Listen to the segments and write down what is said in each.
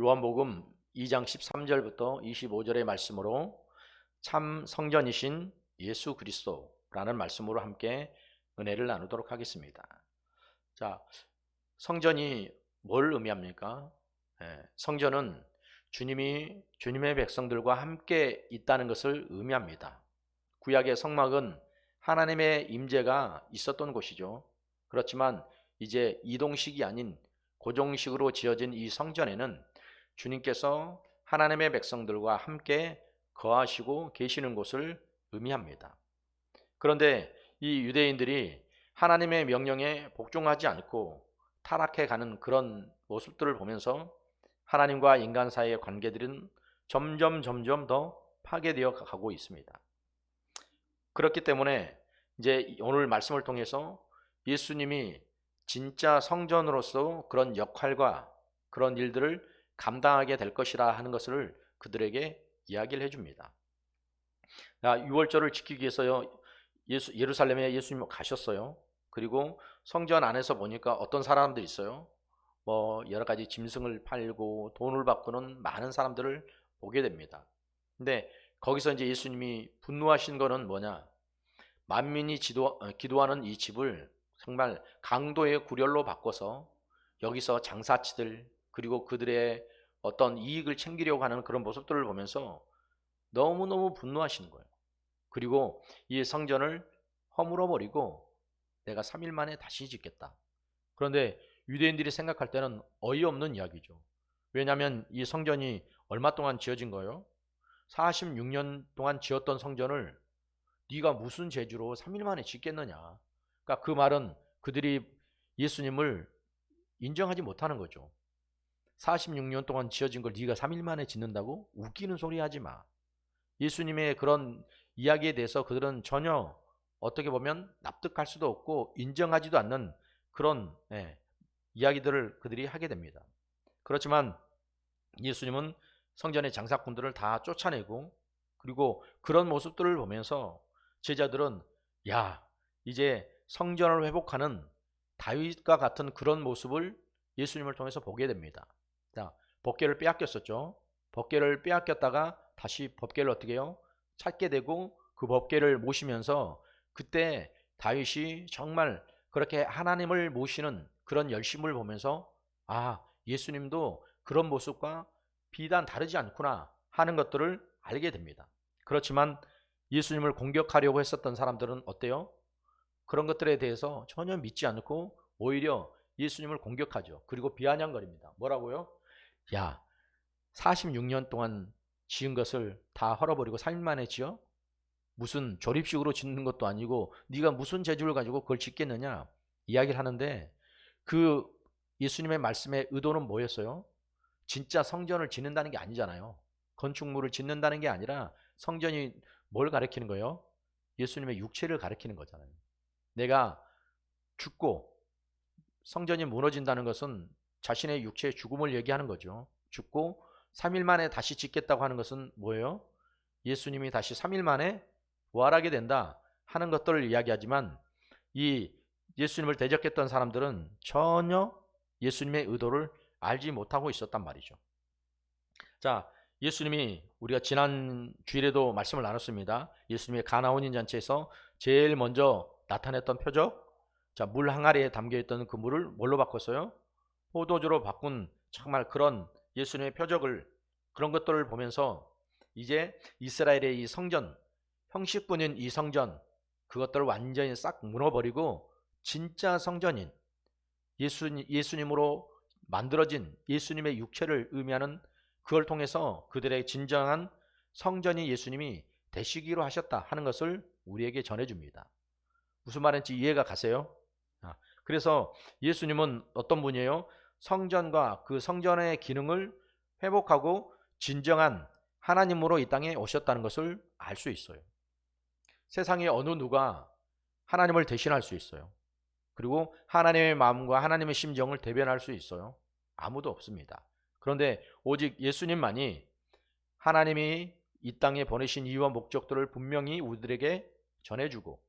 요한복음 2장 13절부터 25절의 말씀으로 참 성전이신 예수 그리스도라는 말씀으로 함께 은혜를 나누도록 하겠습니다. 자, 성전이 뭘 의미합니까? 성전은 주님의 백성들과 함께 있다는 것을 의미합니다. 구약의 성막은 하나님의 임재가 있었던 곳이죠. 그렇지만 이제 이동식이 아닌 고정식으로 지어진 이 성전에는 주님께서 하나님의 백성들과 함께 거하시고 계시는 곳을 의미합니다. 그런데 이 유대인들이 하나님의 명령에 복종하지 않고 타락해 가는 그런 모습들을 보면서 하나님과 인간 사이의 관계들은 점점 더 파괴되어 가고 있습니다. 그렇기 때문에 이제 오늘 말씀을 통해서 예수님이 진짜 성전으로서 그런 역할과 그런 일들을 감당하게 될 것이라 하는 것을 그들에게 이야기를 해줍니다. 6월절을 지키기 위해서요, 예루살렘에 예수님이 가셨어요. 그리고 성전 안에서 보니까 어떤 사람들이 있어요. 여러 가지 짐승을 팔고 돈을 바꾸는 많은 사람들을 보게 됩니다. 근데 거기서 이제 예수님이 분노하신 거는 뭐냐? 만민이 기도하는 이 집을 정말 강도의 구렬로 바꿔서 여기서 장사치들 그리고 그들의 어떤 이익을 챙기려고 하는 그런 모습들을 보면서 너무너무 분노하시는 거예요. 그리고 이 성전을 허물어버리고 내가 3일 만에 다시 짓겠다. 그런데 유대인들이 생각할 때는 어이없는 이야기죠. 왜냐하면 이 성전이 얼마 동안 지어진 거예요? 46년 동안 지었던 성전을 네가 무슨 재주로 3일 만에 짓겠느냐. 그러니까 그 말은 그들이 예수님을 인정하지 못하는 거죠. 46년 동안 지어진 걸 네가 3일 만에 짓는다고? 웃기는 소리 하지 마. 예수님의 그런 이야기에 대해서 그들은 전혀 어떻게 보면 납득할 수도 없고 인정하지도 않는 그런 이야기들을 그들이 하게 됩니다. 그렇지만 예수님은 성전의 장사꾼들을 다 쫓아내고 그리고 그런 모습들을 보면서 제자들은 야, 이제 성전을 회복하는 다윗과 같은 그런 모습을 예수님을 통해서 보게 됩니다. 자, 법궤를 빼앗겼었죠. 법궤를 빼앗겼다가 다시 법궤를 어떻게 해요? 찾게 되고 그 법궤를 모시면서 그때 다윗이 정말 그렇게 하나님을 모시는 그런 열심을 보면서 아, 예수님도 그런 모습과 비단 다르지 않구나 하는 것들을 알게 됩니다. 그렇지만 예수님을 공격하려고 했었던 사람들은 어때요? 그런 것들에 대해서 전혀 믿지 않고 오히려 예수님을 공격하죠. 그리고 비아냥거립니다. 뭐라고요? 야, 46년 동안 지은 것을 다 헐어버리고 3일 만에 지어? 무슨 조립식으로 짓는 것도 아니고 네가 무슨 재주를 가지고 그걸 짓겠느냐 이야기를 하는데 그 예수님의 말씀의 의도는 뭐였어요? 진짜 성전을 짓는다는 게 아니잖아요. 건축물을 짓는다는 게 아니라 성전이 뭘 가리키는 거예요? 예수님의 육체를 가리키는 거잖아요. 내가 죽고 성전이 무너진다는 것은 자신의 육체의 죽음을 얘기하는 거죠. 죽고 3일 만에 다시 짓겠다고 하는 것은 뭐예요? 예수님이 다시 3일 만에 부활하게 된다 하는 것들을 이야기하지만 이 예수님을 대적했던 사람들은 전혀 예수님의 의도를 알지 못하고 있었단 말이죠. 자, 예수님이 우리가 지난 주일에도 말씀을 나눴습니다. 예수님의 가나온인 잔치에서 제일 먼저 나타냈던 표적, 자, 물 항아리에 담겨있던 그 물을 뭘로 바꿨어요? 포도주로 바꾼 정말 그런 예수님의 표적을 그런 것들을 보면서 이제 이스라엘의 이 성전, 형식뿐인 이 성전 그것들을 완전히 싹 무너버리고 진짜 성전인 예수님으로 만들어진 예수님의 육체를 의미하는 그걸 통해서 그들의 진정한 성전이 예수님이 되시기로 하셨다 하는 것을 우리에게 전해줍니다. 무슨 말인지 이해가 가세요? 그래서 예수님은 어떤 분이에요? 성전과 그 성전의 기능을 회복하고 진정한 하나님으로 이 땅에 오셨다는 것을 알 수 있어요. 세상에 어느 누가 하나님을 대신할 수 있어요? 그리고 하나님의 마음과 하나님의 심정을 대변할 수 있어요? 아무도 없습니다. 그런데 오직 예수님만이 하나님이 이 땅에 보내신 이유와 목적들을 분명히 우리들에게 전해주고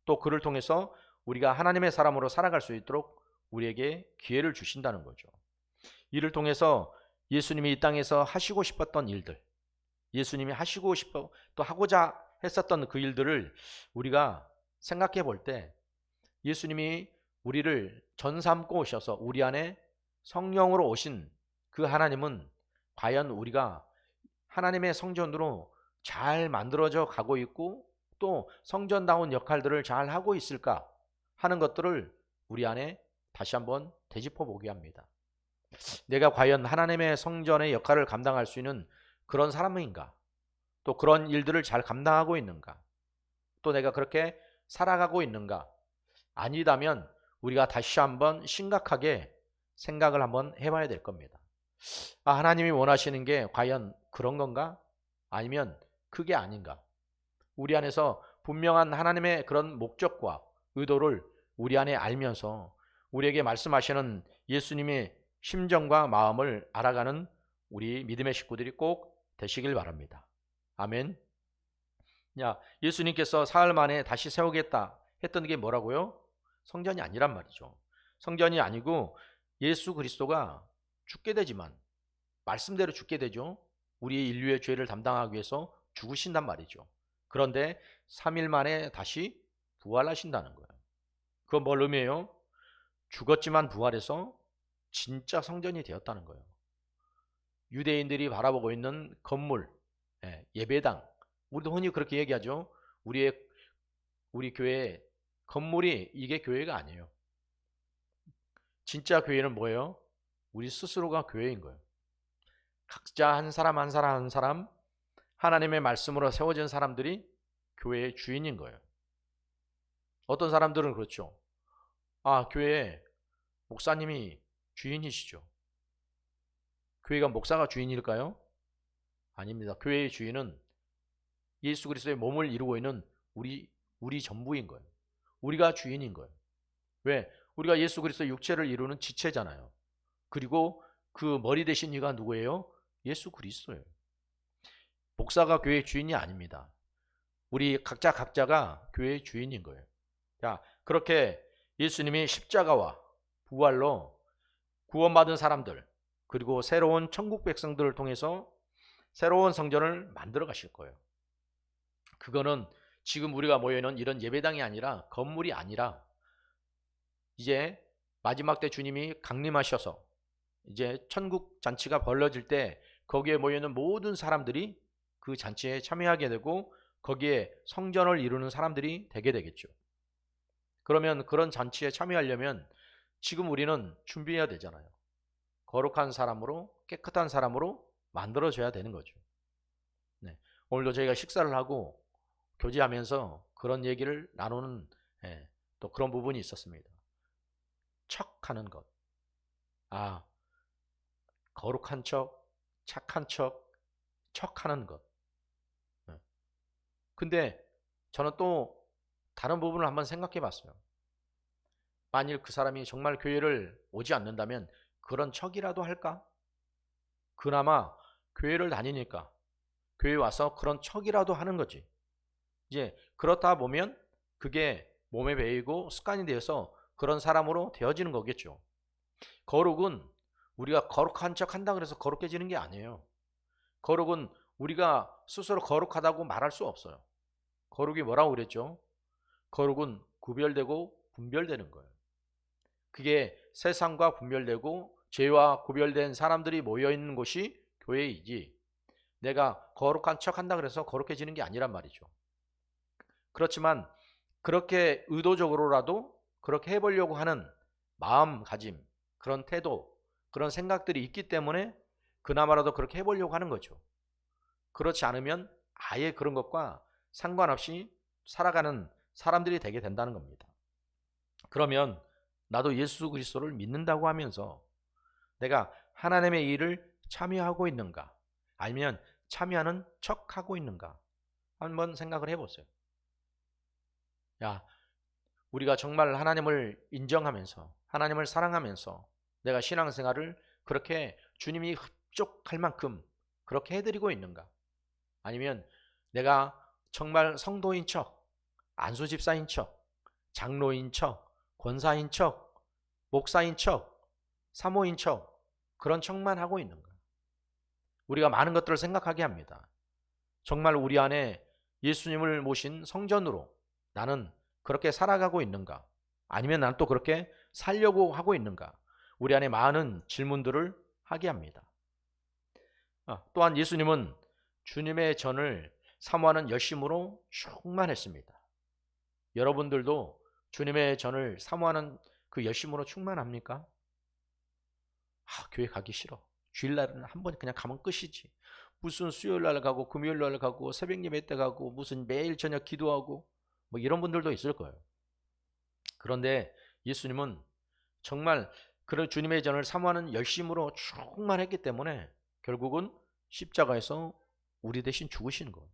또 그를 통해서 우리가 하나님의 사람으로 살아갈 수 있도록 우리에게 기회를 주신다는 거죠. 이를 통해서 예수님이 이 땅에서 하시고 싶었던 일들, 예수님이 하시고 싶어 또 하고자 했었던 그 일들을 우리가 생각해 볼 때, 예수님이 우리를 전삼고 오셔서 우리 안에 성령으로 오신 그 하나님은 과연 우리가 하나님의 성전으로 잘 만들어져 가고 있고 또 성전다운 역할들을 잘 하고 있을까 하는 것들을 우리 안에 다시 한번 되짚어 보게 합니다. 내가 과연 하나님의 성전의 역할을 감당할 수 있는 그런 사람인가? 또 그런 일들을 잘 감당하고 있는가? 또 내가 그렇게 살아가고 있는가? 아니다면 우리가 다시 한번 심각하게 생각을 한번 해봐야 될 겁니다. 하나님이 원하시는 게 과연 그런 건가? 아니면 그게 아닌가? 우리 안에서 분명한 하나님의 그런 목적과 의도를 우리 안에 알면서 우리에게 말씀하시는 예수님의 심정과 마음을 알아가는 우리 믿음의 식구들이 꼭 되시길 바랍니다. 아멘. 예수님께서 사흘 만에 다시 세우겠다 했던 게 뭐라고요? 성전이 아니란 말이죠. 성전이 아니고 예수 그리스도가 죽게 되지만, 말씀대로 죽게 되죠. 우리 인류의 죄를 담당하기 위해서 죽으신단 말이죠. 그런데 3일 만에 다시 부활하신다는 거예요. 그건 뭘 의미해요? 죽었지만 부활해서 진짜 성전이 되었다는 거예요. 유대인들이 바라보고 있는 건물, 예배당, 우리도 흔히 그렇게 얘기하죠. 우리 교회 건물이 이게 교회가 아니에요. 진짜 교회는 뭐예요? 우리 스스로가 교회인 거예요. 각자 한 사람 한 사람 한 사람 하나님의 말씀으로 세워진 사람들이 교회의 주인인 거예요. 어떤 사람들은 그렇죠. 교회에 목사님이 주인이시죠. 교회가 목사가 주인일까요? 아닙니다. 교회의 주인은 예수 그리스도의 몸을 이루고 있는 우리 전부인 거예요. 우리가 주인인 거예요. 왜? 우리가 예수 그리스도의 육체를 이루는 지체잖아요. 그리고 그 머리 되신 이가 누구예요? 예수 그리스도예요. 목사가 교회의 주인이 아닙니다. 우리 각자가 교회의 주인인 거예요. 그렇게 예수님이 십자가와 부활로 구원받은 사람들, 그리고 새로운 천국 백성들을 통해서 새로운 성전을 만들어 가실 거예요. 그거는 지금 우리가 모여있는 이런 예배당이 아니라, 건물이 아니라, 이제 마지막 때 주님이 강림하셔서 이제 천국 잔치가 벌어질 때 거기에 모여있는 모든 사람들이 그 잔치에 참여하게 되고 거기에 성전을 이루는 사람들이 되게 되겠죠. 그러면 그런 잔치에 참여하려면 지금 우리는 준비해야 되잖아요. 거룩한 사람으로, 깨끗한 사람으로 만들어져야 되는 거죠. 오늘도 저희가 식사를 하고 교제하면서 그런 얘기를 나누는 또 그런 부분이 있었습니다. 척하는 것. 거룩한 척, 착한 척, 척하는 것. 근데 저는 또 다른 부분을 한번 생각해 봤어요. 만일 그 사람이 정말 교회를 오지 않는다면 그런 척이라도 할까? 그나마 교회를 다니니까 교회 와서 그런 척이라도 하는 거지. 이제 그렇다 보면 그게 몸에 배이고 습관이 되어서 그런 사람으로 되어지는 거겠죠. 거룩은 우리가 거룩한 척 한다 그래서 거룩해지는 게 아니에요. 거룩은 우리가 스스로 거룩하다고 말할 수 없어요. 거룩이 뭐라고 그랬죠? 거룩은 구별되고 분별되는 거예요. 그게 세상과 분별되고 죄와 구별된 사람들이 모여있는 곳이 교회이지, 내가 거룩한 척 한다 그래서 거룩해지는 게 아니란 말이죠. 그렇지만 그렇게 의도적으로라도 그렇게 해보려고 하는 마음가짐, 그런 태도, 그런 생각들이 있기 때문에 그나마라도 그렇게 해보려고 하는 거죠. 그렇지 않으면 아예 그런 것과 상관없이 살아가는 사람들이 되게 된다는 겁니다. 그러면 나도 예수 그리스도를 믿는다고 하면서 내가 하나님의 일을 참여하고 있는가, 아니면 참여하는 척하고 있는가 한번 생각을 해보세요. 우리가 정말 하나님을 인정하면서 하나님을 사랑하면서 내가 신앙생활을 그렇게 주님이 흡족할 만큼 그렇게 해드리고 있는가, 아니면 내가 정말 성도인 척, 안수집사인 척, 장로인 척, 권사인 척, 목사인 척, 사모인 척, 그런 척만 하고 있는가. 우리가 많은 것들을 생각하게 합니다. 정말 우리 안에 예수님을 모신 성전으로 나는 그렇게 살아가고 있는가? 아니면 나는 또 그렇게 살려고 하고 있는가? 우리 안에 많은 질문들을 하게 합니다. 또한 예수님은 주님의 전을 사모하는 열심으로 충만했습니다. 여러분들도 주님의 전을 사모하는 그 열심으로 충만합니까? 교회 가기 싫어. 주일날은 한 번 그냥 가면 끝이지. 무슨 수요일날 가고 금요일날 가고 새벽 예배 때 가고 무슨 매일 저녁 기도하고 뭐 이런 분들도 있을 거예요. 그런데 예수님은 정말 그런 주님의 전을 사모하는 열심으로 충만했기 때문에 결국은 십자가에서 우리 대신 죽으신 거예요.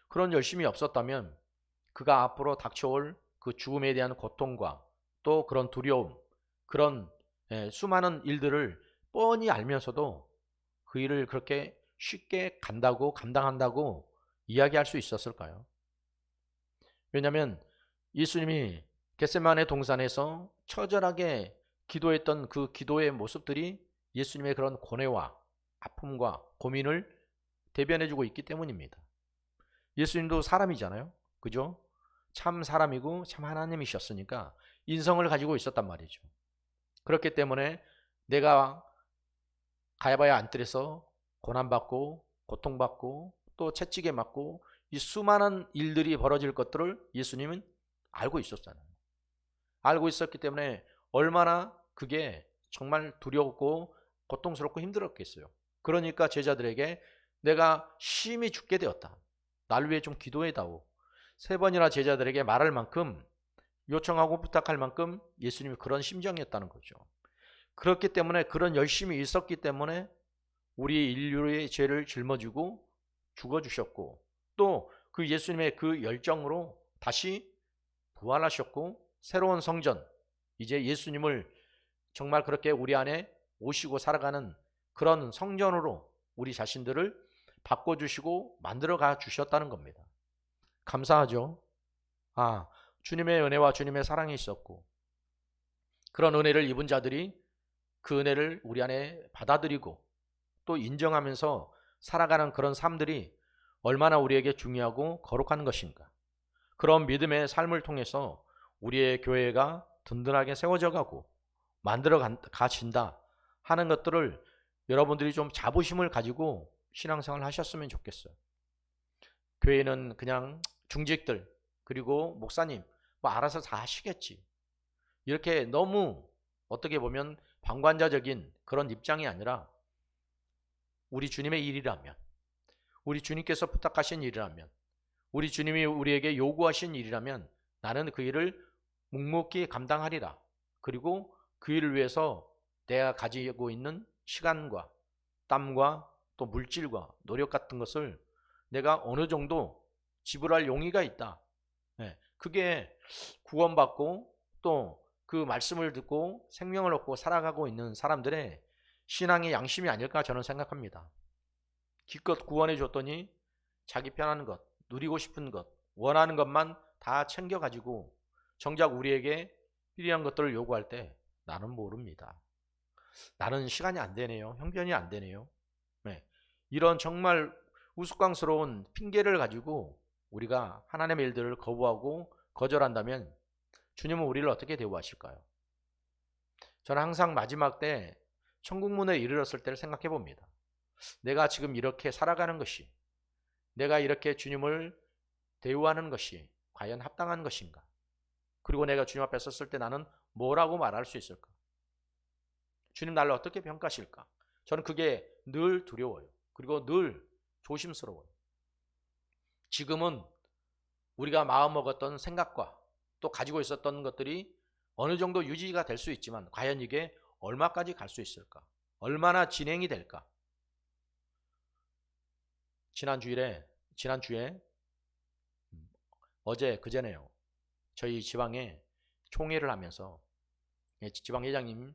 그런 열심이 없었다면 그가 앞으로 닥쳐올 그 죽음에 대한 고통과 또 그런 두려움, 그런 수많은 일들을 뻔히 알면서도 그 일을 그렇게 쉽게 간다고 감당한다고 이야기할 수 있었을까요? 왜냐하면 예수님이 겟세마네 동산에서 처절하게 기도했던 그 기도의 모습들이 예수님의 그런 고뇌와 아픔과 고민을 대변해주고 있기 때문입니다. 예수님도 사람이잖아요. 그죠? 참 사람이고 참 하나님이셨으니까 인성을 가지고 있었단 말이죠. 그렇기 때문에 내가 가야바야 안뜰에서 고난받고 고통받고 또 채찍에 맞고 이 수많은 일들이 벌어질 것들을 예수님은 알고 있었잖아요. 알고 있었기 때문에 얼마나 그게 정말 두렵고 고통스럽고 힘들었겠어요. 그러니까 제자들에게 내가 심히 죽게 되었다. 날 위해 좀 기도해다오. 3번이나 제자들에게 말할 만큼 요청하고 부탁할 만큼 예수님이 그런 심정이었다는 거죠. 그렇기 때문에 그런 열심이 있었기 때문에 우리 인류의 죄를 짊어지고 죽어주셨고 또 그 예수님의 그 열정으로 다시 부활하셨고 새로운 성전, 이제 예수님을 정말 그렇게 우리 안에 오시고 살아가는 그런 성전으로 우리 자신들을 바꿔주시고 만들어가 주셨다는 겁니다. 감사하죠? 주님의 은혜와 주님의 사랑이 있었고 그런 은혜를 입은 자들이 그 은혜를 우리 안에 받아들이고 또 인정하면서 살아가는 그런 삶들이 얼마나 우리에게 중요하고 거룩한 것인가. 그런 믿음의 삶을 통해서 우리의 교회가 든든하게 세워져 가고 만들어 가진다 하는 것들을 여러분들이 좀 자부심을 가지고 신앙생활을 하셨으면 좋겠어요. 교회는 그냥 중직들 그리고 목사님 뭐 알아서 다 하시겠지. 이렇게 너무 어떻게 보면 방관자적인 그런 입장이 아니라 우리 주님의 일이라면, 우리 주님께서 부탁하신 일이라면, 우리 주님이 우리에게 요구하신 일이라면 나는 그 일을 묵묵히 감당하리라. 그리고 그 일을 위해서 내가 가지고 있는 시간과 땀과 또 물질과 노력 같은 것을 내가 어느 정도 지불할 용의가 있다. 그게 구원받고 또 그 말씀을 듣고 생명을 얻고 살아가고 있는 사람들의 신앙의 양심이 아닐까 저는 생각합니다. 기껏 구원해 줬더니 자기 편한 것, 누리고 싶은 것, 원하는 것만 다 챙겨가지고 정작 우리에게 필요한 것들을 요구할 때 나는 모릅니다. 나는 시간이 안 되네요. 형편이 안 되네요. 이런 정말 우스꽝스러운 핑계를 가지고 우리가 하나님의 일들을 거부하고 거절한다면 주님은 우리를 어떻게 대우하실까요? 저는 항상 마지막 때 천국문에 이르렀을 때를 생각해 봅니다. 내가 지금 이렇게 살아가는 것이, 내가 이렇게 주님을 대우하는 것이 과연 합당한 것인가? 그리고 내가 주님 앞에 섰을 때 나는 뭐라고 말할 수 있을까? 주님 나를 어떻게 평가하실까? 저는 그게 늘 두려워요. 그리고 늘 조심스러워요. 지금은 우리가 마음먹었던 생각과 또 가지고 있었던 것들이 어느 정도 유지가 될 수 있지만 과연 이게 얼마까지 갈 수 있을까? 얼마나 진행이 될까? 지난주에 어제 그제네요. 저희 지방에 총회를 하면서 지방회장님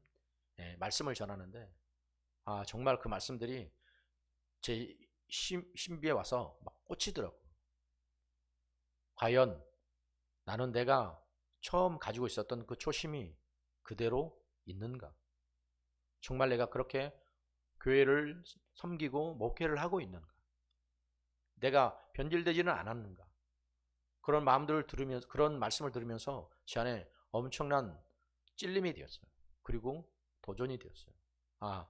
말씀을 전하는데 정말 그 말씀들이 제 신비에 와서 막 꽂히더라고요. 과연 나는 내가 처음 가지고 있었던 그 초심이 그대로 있는가? 정말 내가 그렇게 교회를 섬기고 목회를 하고 있는가? 내가 변질되지는 않았는가? 그런 마음들을 들으면서, 그런 말씀을 들으면서 제 안에 엄청난 찔림이 되었어요. 그리고 도전이 되었어요. 아,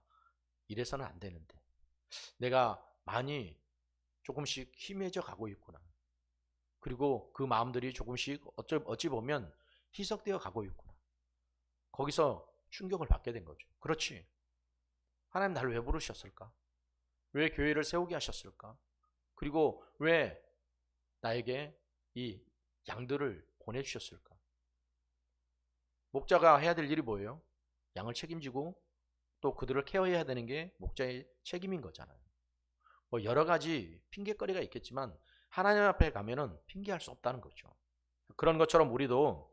이래서는 안 되는데. 내가 많이 조금씩 희미해져 가고 있구나. 그리고 그 마음들이 조금씩 어찌 보면 희석되어 가고 있구나. 거기서 충격을 받게 된 거죠. 그렇지. 하나님 나를 왜 부르셨을까? 왜 교회를 세우게 하셨을까? 그리고 왜 나에게 이 양들을 보내주셨을까? 목자가 해야 될 일이 뭐예요? 양을 책임지고 또 그들을 케어해야 되는 게 목자의 책임인 거잖아요. 뭐 여러 가지 핑계거리가 있겠지만 하나님 앞에 가면은 핑계할 수 없다는 거죠. 그런 것처럼 우리도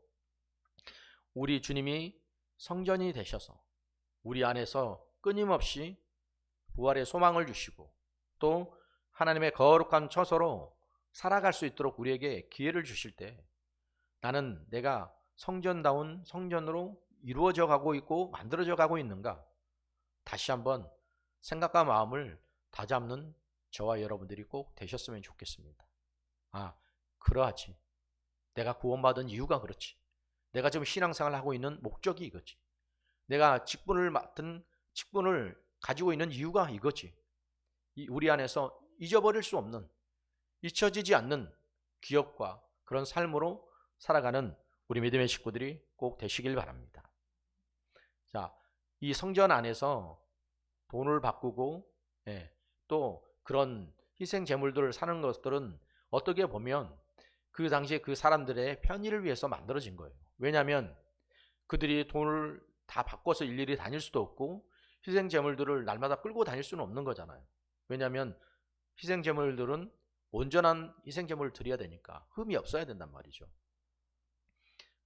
우리 주님이 성전이 되셔서 우리 안에서 끊임없이 부활의 소망을 주시고 또 하나님의 거룩한 처소로 살아갈 수 있도록 우리에게 기회를 주실 때 나는 내가 성전다운 성전으로 이루어져 가고 있고 만들어져 가고 있는가? 다시 한번 생각과 마음을 다잡는 저와 여러분들이 꼭 되셨으면 좋겠습니다. 아, 그러하지. 내가 구원받은 이유가 그렇지. 내가 지금 신앙생활을 하고 있는 목적이 이거지. 내가 직분을 가지고 있는 이유가 이거지. 우리 안에서 잊어버릴 수 없는, 잊혀지지 않는 기억과 그런 삶으로 살아가는 우리 믿음의 식구들이 꼭 되시길 바랍니다. 자, 이 성전 안에서 돈을 바꾸고 또 그런 희생 제물들을 사는 것들은 어떻게 보면 그 당시에 그 사람들의 편의를 위해서 만들어진 거예요. 왜냐하면 그들이 돈을 다 바꿔서 일일이 다닐 수도 없고 희생 제물들을 날마다 끌고 다닐 수는 없는 거잖아요. 왜냐하면 희생 제물들은 온전한 희생 제물을 드려야 되니까 흠이 없어야 된단 말이죠.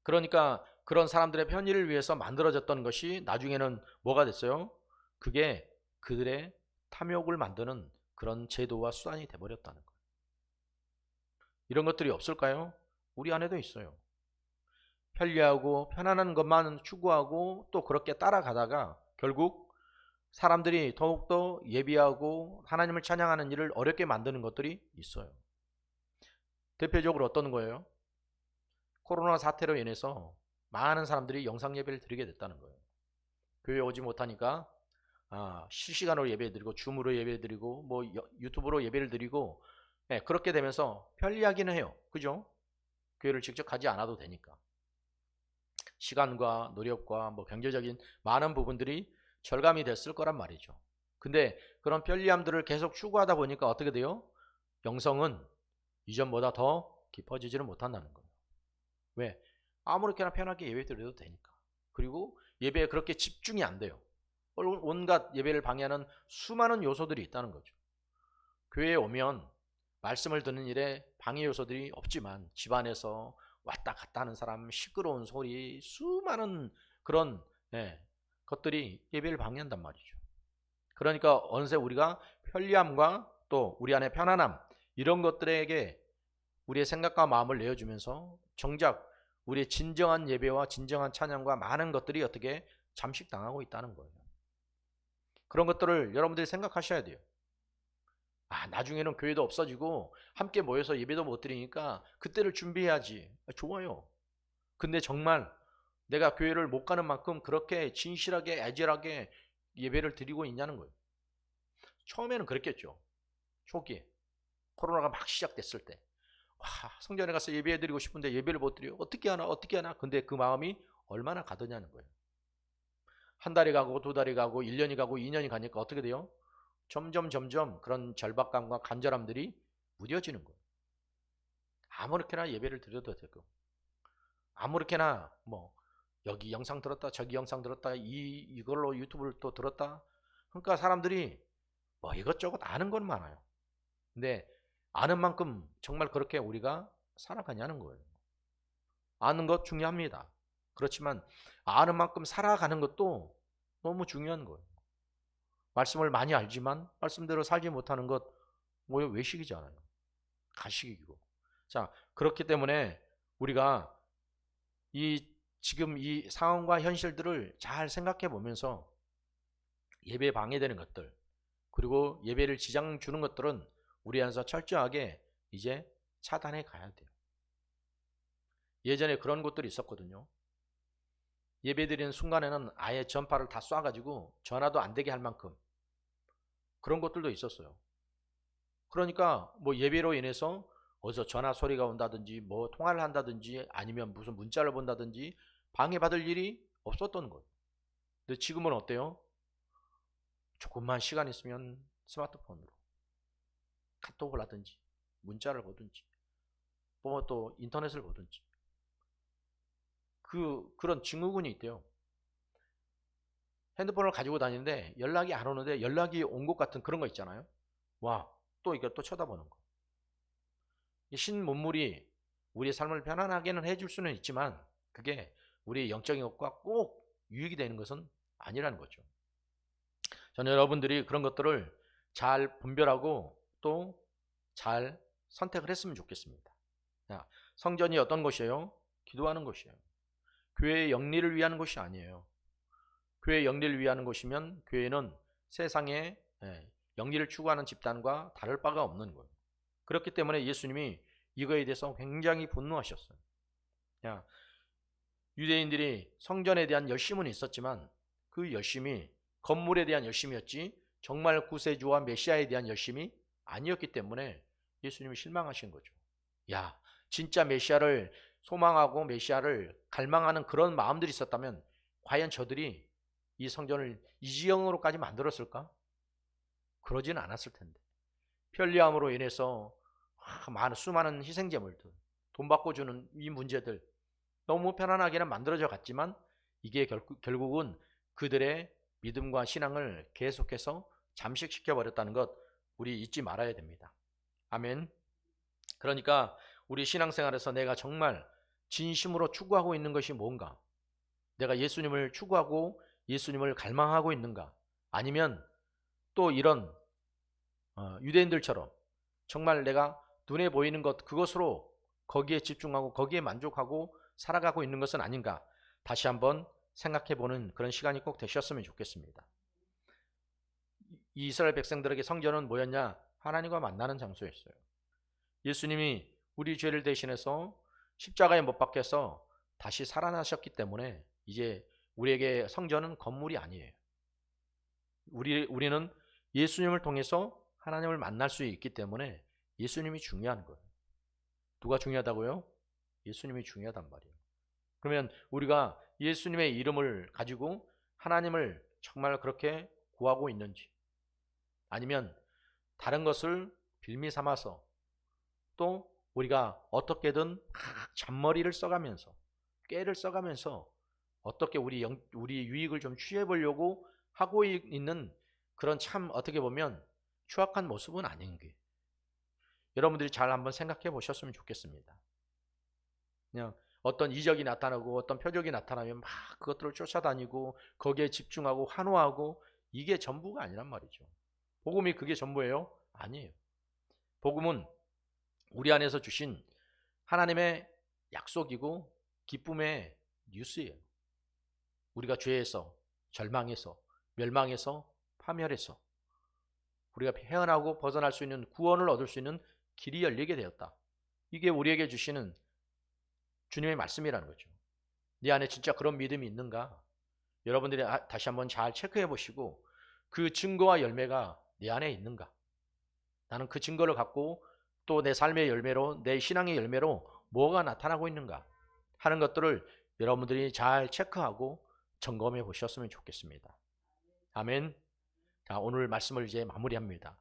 그러니까 그런 사람들의 편의를 위해서 만들어졌던 것이 나중에는 뭐가 됐어요? 그게 그들의 탐욕을 만드는 그런 제도와 수단이 돼버렸다는 거예요. 이런 것들이 없을까요? 우리 안에도 있어요. 편리하고 편안한 것만 추구하고 또 그렇게 따라가다가 결국 사람들이 더욱더 예비하고 하나님을 찬양하는 일을 어렵게 만드는 것들이 있어요. 대표적으로 어떤 거예요? 코로나 사태로 인해서 많은 사람들이 영상 예배를 드리게 됐다는 거예요. 교회 오지 못하니까 실시간으로 예배 드리고 줌으로 예배 드리고 뭐 유튜브로 예배를 드리고 그렇게 되면서 편리하기는 해요. 그죠? 교회를 직접 가지 않아도 되니까. 시간과 노력과 뭐 경제적인 많은 부분들이 절감이 됐을 거란 말이죠. 근데 그런 편리함들을 계속 추구하다 보니까 어떻게 돼요? 영성은 이전보다 더 깊어지지는 못한다는 거예요. 왜? 아무렇게나 편하게 예배 드려도 되니까. 그리고 예배에 그렇게 집중이 안 돼요. 온갖 예배를 방해하는 수많은 요소들이 있다는 거죠. 교회에 오면 말씀을 듣는 일에 방해 요소들이 없지만 집안에서 왔다 갔다 하는 사람, 시끄러운 소리, 수많은 그런 것들이 예배를 방해한단 말이죠. 그러니까 어느새 우리가 편리함과 또 우리 안의 편안함 이런 것들에게 우리의 생각과 마음을 내어주면서 정작 우리의 진정한 예배와 진정한 찬양과 많은 것들이 어떻게 잠식당하고 있다는 거예요. 그런 것들을 여러분들이 생각하셔야 돼요. 나중에는 교회도 없어지고 함께 모여서 예배도 못 드리니까 그때를 준비해야지. 좋아요. 근데 정말 내가 교회를 못 가는 만큼 그렇게 진실하게 애절하게 예배를 드리고 있냐는 거예요. 처음에는 그랬겠죠. 초기에 코로나가 막 시작됐을 때 성전에 가서 예배 드리고 싶은데 예배를 못 드려. 어떻게 하나. 근데 그 마음이 얼마나 가더냐는 거예요. 한 달이 가고 두 달이 가고 1년이 가고 2년이 가니까 어떻게 돼요? 점점 그런 절박감과 간절함들이 무뎌지는 거예요. 아무렇게나 예배를 드려도 되고 아무렇게나 뭐 여기 영상 들었다 저기 영상 들었다 이걸로 유튜브를 또 들었다. 그러니까 사람들이 뭐 이것저것 아는 건 많아요. 근데 아는 만큼 정말 그렇게 우리가 살아가냐는 거예요. 아는 것 중요합니다. 그렇지만 아는 만큼 살아가는 것도 너무 중요한 거예요. 말씀을 많이 알지만 말씀대로 살지 못하는 것 뭐예요? 외식이잖아요. 가식이고. 자, 그렇기 때문에 우리가 지금 이 상황과 현실들을 잘 생각해 보면서 예배에 방해되는 것들, 그리고 예배를 지장 주는 것들은 우리 안에서 철저하게 이제 차단해 가야 돼요. 예전에 그런 곳들이 있었거든요. 예배드리는 순간에는 아예 전파를 다 쏴가지고 전화도 안 되게 할 만큼 그런 것들도 있었어요. 그러니까 뭐 예배로 인해서 어디서 전화 소리가 온다든지 뭐 통화를 한다든지 아니면 무슨 문자를 본다든지 방해받을 일이 없었던 거예요. 근데 지금은 어때요? 조금만 시간 있으면 스마트폰으로 카톡을 하든지 문자를 보든지 뭐 또 인터넷을 보든지 그런 증후군이 있대요. 핸드폰을 가지고 다니는데 연락이 안 오는데 연락이 온 것 같은 그런 거 있잖아요. 와, 또 이거 또 쳐다보는 거. 이 신문물이 우리의 삶을 편안하게는 해줄 수는 있지만 그게 우리의 영적인 것과 꼭 유익이 되는 것은 아니라는 거죠. 저는 여러분들이 그런 것들을 잘 분별하고 또 잘 선택을 했으면 좋겠습니다. 성전이 어떤 것이에요? 기도하는 것이에요. 교회의 영리를 위한 것이 아니에요. 교회의 영리를 위한 것이면 교회는 세상에 영리를 추구하는 집단과 다를 바가 없는 거예요. 그렇기 때문에 예수님이 이거에 대해서 굉장히 분노하셨어요. 유대인들이 성전에 대한 열심은 있었지만 그 열심이 건물에 대한 열심이었지 정말 구세주와 메시아에 대한 열심이 아니었기 때문에 예수님이 실망하신 거죠. 야, 진짜 메시아를 소망하고 메시아를 갈망하는 그런 마음들이 있었다면 과연 저들이 이 성전을 이 지형으로까지 만들었을까? 그러지는 않았을 텐데. 편리함으로 인해서 수많은 희생제물들, 돈 받고 주는 이 문제들 너무 편안하게는 만들어져 갔지만 이게 결국은 그들의 믿음과 신앙을 계속해서 잠식시켜 버렸다는 것 우리 잊지 말아야 됩니다. 아멘. 그러니까 우리 신앙생활에서 내가 정말 진심으로 추구하고 있는 것이 뭔가? 내가 예수님을 추구하고 예수님을 갈망하고 있는가? 아니면 또 이런 유대인들처럼 정말 내가 눈에 보이는 것 그것으로 거기에 집중하고 거기에 만족하고 살아가고 있는 것은 아닌가? 다시 한번 생각해 보는 그런 시간이 꼭 되셨으면 좋겠습니다. 이 이스라엘 백성들에게 성전은 뭐였냐? 하나님과 만나는 장소였어요. 예수님이 우리 죄를 대신해서 십자가에 못 박혀서 다시 살아나셨기 때문에 이제 우리에게 성전은 건물이 아니에요. 우리는 예수님을 통해서 하나님을 만날 수 있기 때문에 예수님이 중요한 거예요. 누가 중요하다고요? 예수님이 중요하단 말이에요. 그러면 우리가 예수님의 이름을 가지고 하나님을 정말 그렇게 구하고 있는지 아니면 다른 것을 빌미 삼아서 또 우리가 어떻게든 잔머리를 써가면서 꾀를 써가면서 어떻게 우리 유익을 좀 취해 보려고 하고 있는 그런 참 어떻게 보면 추악한 모습은 아닌 게 여러분들이 잘 한번 생각해 보셨으면 좋겠습니다. 그냥 어떤 이적이 나타나고 어떤 표적이 나타나면 막 그것들을 쫓아다니고 거기에 집중하고 환호하고 이게 전부가 아니란 말이죠. 복음이 그게 전부예요? 아니에요. 복음은 우리 안에서 주신 하나님의 약속이고 기쁨의 뉴스예요. 우리가 죄에서 절망에서 멸망에서 파멸에서 우리가 헤어나고 벗어날 수 있는 구원을 얻을 수 있는 길이 열리게 되었다. 이게 우리에게 주시는 주님의 말씀이라는 거죠. 네 안에 진짜 그런 믿음이 있는가? 여러분들이 다시 한번 잘 체크해 보시고 그 증거와 열매가 내 안에 있는가? 나는 그 증거를 갖고 또 내 삶의 열매로 내 신앙의 열매로 뭐가 나타나고 있는가 하는 것들을 여러분들이 잘 체크하고 점검해 보셨으면 좋겠습니다. 아멘. 자, 오늘 말씀을 이제 마무리합니다.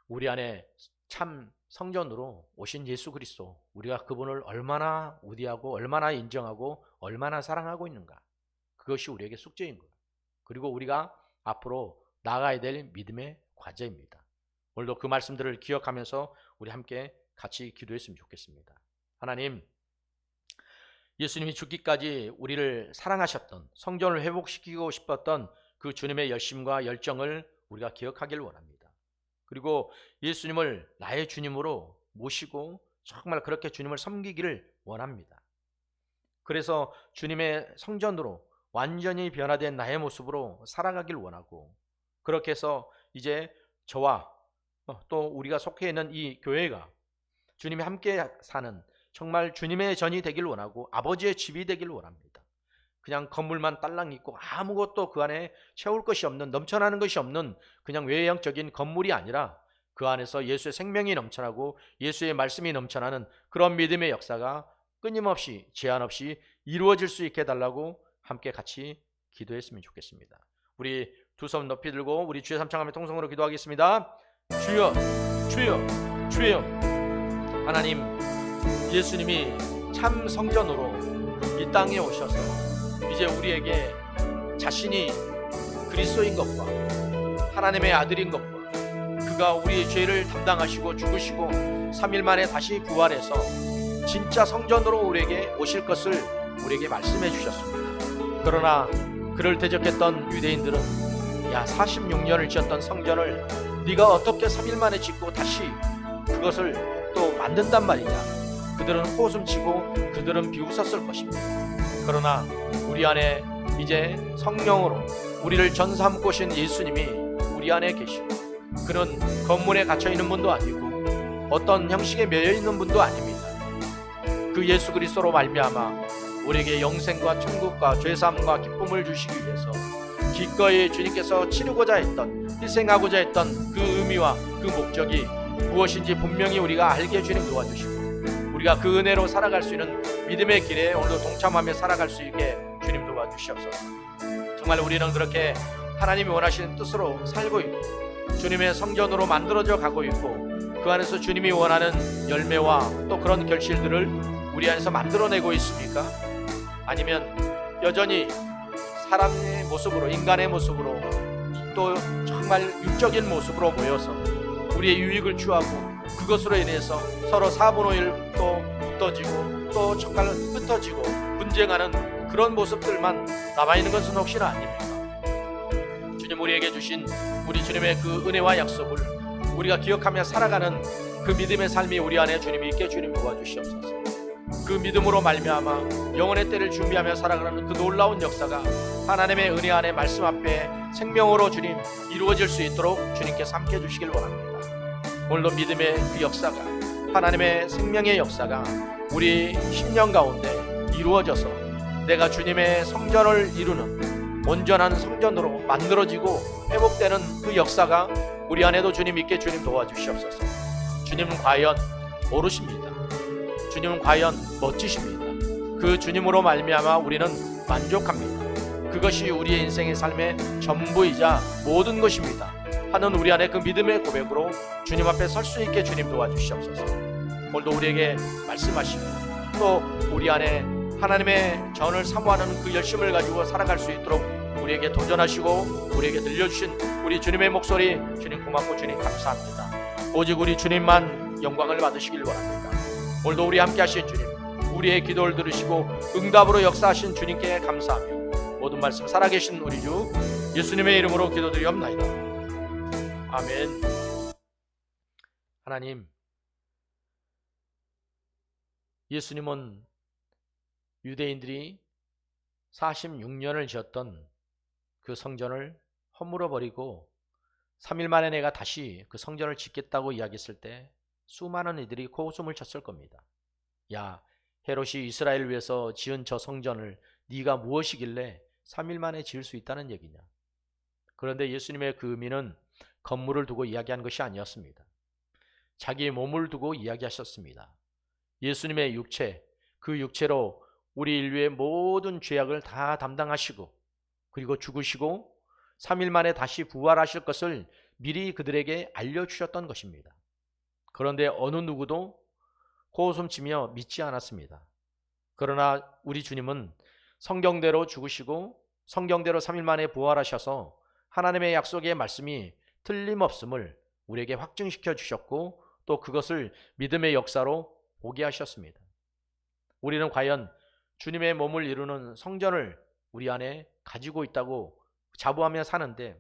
우리 안에 참 성전으로 오신 예수 그리스도, 우리가 그분을 얼마나 우대하고 얼마나 인정하고 얼마나 사랑하고 있는가, 그것이 우리에게 숙제인 거예요. 그리고 우리가 앞으로 나아가야 될 믿음의 과제입니다. 오늘도 그 말씀들을 기억하면서 우리 함께 같이 기도했으면 좋겠습니다. 하나님, 예수님이 죽기까지 우리를 사랑하셨던, 성전을 회복시키고 싶었던 그 주님의 열심과 열정을 우리가 기억하길 원합니다. 그리고 예수님을 나의 주님으로 모시고 정말 그렇게 주님을 섬기기를 원합니다. 그래서 주님의 성전으로 완전히 변화된 나의 모습으로 살아가길 원하고, 그렇게 해서 이제 저와 또 우리가 속해 있는 이 교회가 주님이 함께 사는 정말 주님의 전이 되길 원하고 아버지의 집이 되길 원합니다. 그냥 건물만 딸랑 있고 아무것도 그 안에 채울 것이 없는, 넘쳐나는 것이 없는 그냥 외형적인 건물이 아니라 그 안에서 예수의 생명이 넘쳐나고 예수의 말씀이 넘쳐나는 그런 믿음의 역사가 끊임없이 제한 없이 이루어질 수 있게 해달라고 함께 같이 기도했으면 좋겠습니다. 우리 두 손 높이 들고 우리 주의 삼창하며 통성으로 기도하겠습니다. 주여, 주여, 주여. 하나님, 예수님이 참 성전으로 이 땅에 오셔서 이제 우리에게 자신이 그리스도인 것과 하나님의 아들인 것과 그가 우리의 죄를 담당하시고 죽으시고 3일 만에 다시 부활해서 진짜 성전으로 우리에게 오실 것을 우리에게 말씀해 주셨습니다. 그러나 그를 대적했던 유대인들은 46년을 지었던 성전을 네가 어떻게 3일 만에 짓고 다시 그것을 또 만든단 말이냐. 그들은 호숨치고 그들은 비웃었을 것입니다. 그러나 우리 안에 이제 성령으로 우리를 전삼고 오신 예수님이 우리 안에 계시고 그는 건물에 갇혀있는 분도 아니고 어떤 형식에 매여있는 분도 아닙니다. 그 예수 그리스도로 말미암아 우리에게 영생과 천국과 죄사함과 기쁨을 주시기 위해서 기꺼이 주님께서 치르고자 했던, 희생하고자 했던 그 의미와 그 목적이 무엇인지 분명히 우리가 알게 주님 도와주시고 우리가 그 은혜로 살아갈 수 있는 믿음의 길에 오늘도 동참하며 살아갈 수 있게 주님 도와주시옵소서. 정말 우리는 그렇게 하나님이 원하시는 뜻으로 살고 있고 주님의 성전으로 만들어져 가고 있고 그 안에서 주님이 원하는 열매와 또 그런 결실들을 우리 안에서 만들어내고 있습니까? 아니면 여전히 사람의 모습으로, 인간의 모습으로 또 정말 육적인 모습으로 모여서 우리의 유익을 취하고 그것으로 인해서 서로 4분의 1 또 붙어지고 또 정말 흩어지고 분쟁하는 그런 모습들만 남아있는 것은 혹시나 아닙니까? 주님 우리에게 주신 우리 주님의 그 은혜와 약속을 우리가 기억하며 살아가는 그 믿음의 삶이 우리 안에 주님이 있게 주님 도와주시옵소서. 그 믿음으로 말미암아 영원의 때를 준비하며 살아가는 그 놀라운 역사가 하나님의 은혜 안에 말씀 앞에 생명으로 주님 이루어질 수 있도록 주님께서 함께 해주시길 원합니다. 오늘도 믿음의 그 역사가, 하나님의 생명의 역사가 우리 10년 가운데 이루어져서 내가 주님의 성전을 이루는 온전한 성전으로 만들어지고 회복되는 그 역사가 우리 안에도 주님 있게 주님 도와주시옵소서. 주님은 과연 모르십니다. 주님은 과연 멋지십니다. 그 주님으로 말미암아 우리는 만족합니다. 그것이 우리의 인생의 삶의 전부이자 모든 것입니다 하는 우리 안에 그 믿음의 고백으로 주님 앞에 설 수 있게 주님 도와주시옵소서. 오늘도 우리에게 말씀하시고 또 우리 안에 하나님의 전을 사모하는 그 열심을 가지고 살아갈 수 있도록 우리에게 도전하시고 우리에게 들려주신 우리 주님의 목소리 주님 고맙고 주님 감사합니다. 오직 우리 주님만 영광을 받으시길 원합니다. 오늘도 우리 함께 하신 주님, 우리의 기도를 들으시고 응답으로 역사하신 주님께 감사하며 모든 말씀 살아계신 우리 주 예수님의 이름으로 기도드리옵나이다. 아멘. 하나님, 예수님은 유대인들이 46년을 지었던 그 성전을 허물어 버리고 3일 만에 내가 다시 그 성전을 짓겠다고 이야기했을 때 수많은 이들이 코웃음을 쳤을 겁니다. 야, 헤롯이 이스라엘을 위해서 지은 저 성전을 네가 무엇이길래 3일 만에 지을 수 있다는 얘기냐. 그런데 예수님의 그 의미는 건물을 두고 이야기한 것이 아니었습니다. 자기의 몸을 두고 이야기하셨습니다. 예수님의 육체, 그 육체로 우리 인류의 모든 죄악을 다 담당하시고 그리고 죽으시고 3일 만에 다시 부활하실 것을 미리 그들에게 알려주셨던 것입니다. 그런데 어느 누구도 코웃음치며 믿지 않았습니다. 그러나 우리 주님은 성경대로 죽으시고 성경대로 3일 만에 부활하셔서 하나님의 약속의 말씀이 틀림없음을 우리에게 확증시켜 주셨고 또 그것을 믿음의 역사로 보게 하셨습니다. 우리는 과연 주님의 몸을 이루는 성전을 우리 안에 가지고 있다고 자부하며 사는데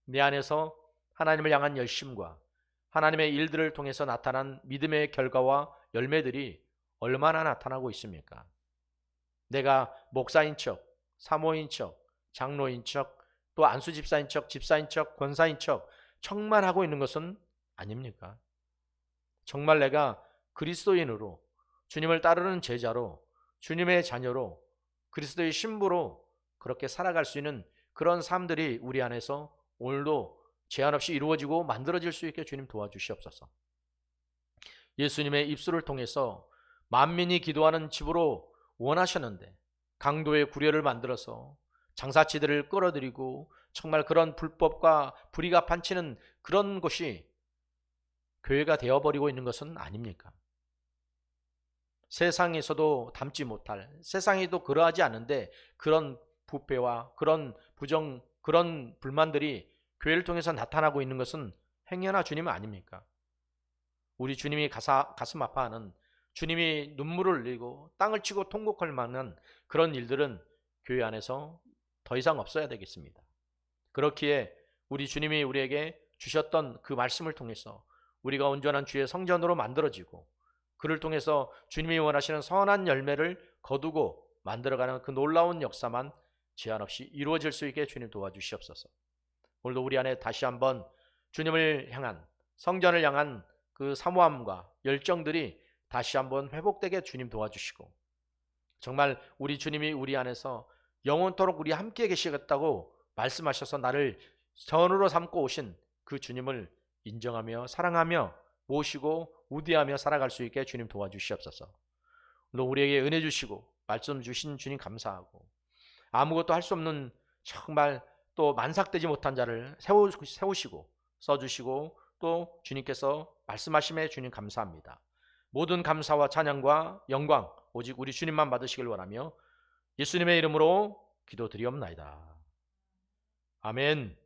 내 안에서 하나님을 향한 열심과 하나님의 일들을 통해서 나타난 믿음의 결과와 열매들이 얼마나 나타나고 있습니까? 내가 목사인 척, 사모인 척, 장로인 척, 또 안수집사인 척, 집사인 척, 권사인 척 정말 하고 있는 것은 아닙니까? 정말 내가 그리스도인으로, 주님을 따르는 제자로, 주님의 자녀로, 그리스도의 신부로 그렇게 살아갈 수 있는 그런 삶들이 우리 안에서 오늘도 제한 없이 이루어지고 만들어질 수 있게 주님 도와주시옵소서. 예수님의 입술을 통해서 만민이 기도하는 집으로 원하셨는데 강도의 구례를 만들어서 장사치들을 끌어들이고 정말 그런 불법과 불의가 판치는 그런 곳이 교회가 되어버리고 있는 것은 아닙니까? 세상에서도 담지 못할, 세상에도 그러하지 않은데 그런 부패와 그런 부정, 그런 불만들이 교회를 통해서 나타나고 있는 것은 행여나 주님 아닙니까? 우리 주님이 가슴 아파하는, 주님이 눈물을 흘리고 땅을 치고 통곡할 만한 그런 일들은 교회 안에서 더 이상 없어야 되겠습니다. 그렇기에 우리 주님이 우리에게 주셨던 그 말씀을 통해서 우리가 온전한 주의 성전으로 만들어지고 그를 통해서 주님이 원하시는 선한 열매를 거두고 만들어가는 그 놀라운 역사만 제한 없이 이루어질 수 있게 주님 도와주시옵소서. 오늘도 우리 안에 다시 한번 주님을 향한, 성전을 향한 그 사모함과 열정들이 다시 한번 회복되게 주님 도와주시고, 정말 우리 주님이 우리 안에서 영원토록 우리 함께 계시겠다고 말씀하셔서 나를 전으로 삼고 오신 그 주님을 인정하며 사랑하며 모시고 우대하며 살아갈 수 있게 주님 도와주시옵소서. 또 우리에게 은혜 주시고 말씀 주신 주님 감사하고, 아무것도 할 수 없는 정말 또 만삭되지 못한 자를 세우시고 써주시고 또 주님께서 말씀하심에 주님 감사합니다. 모든 감사와 찬양과 영광 오직 우리 주님만 받으시길 원하며 예수님의 이름으로 기도드리옵나이다. 아멘.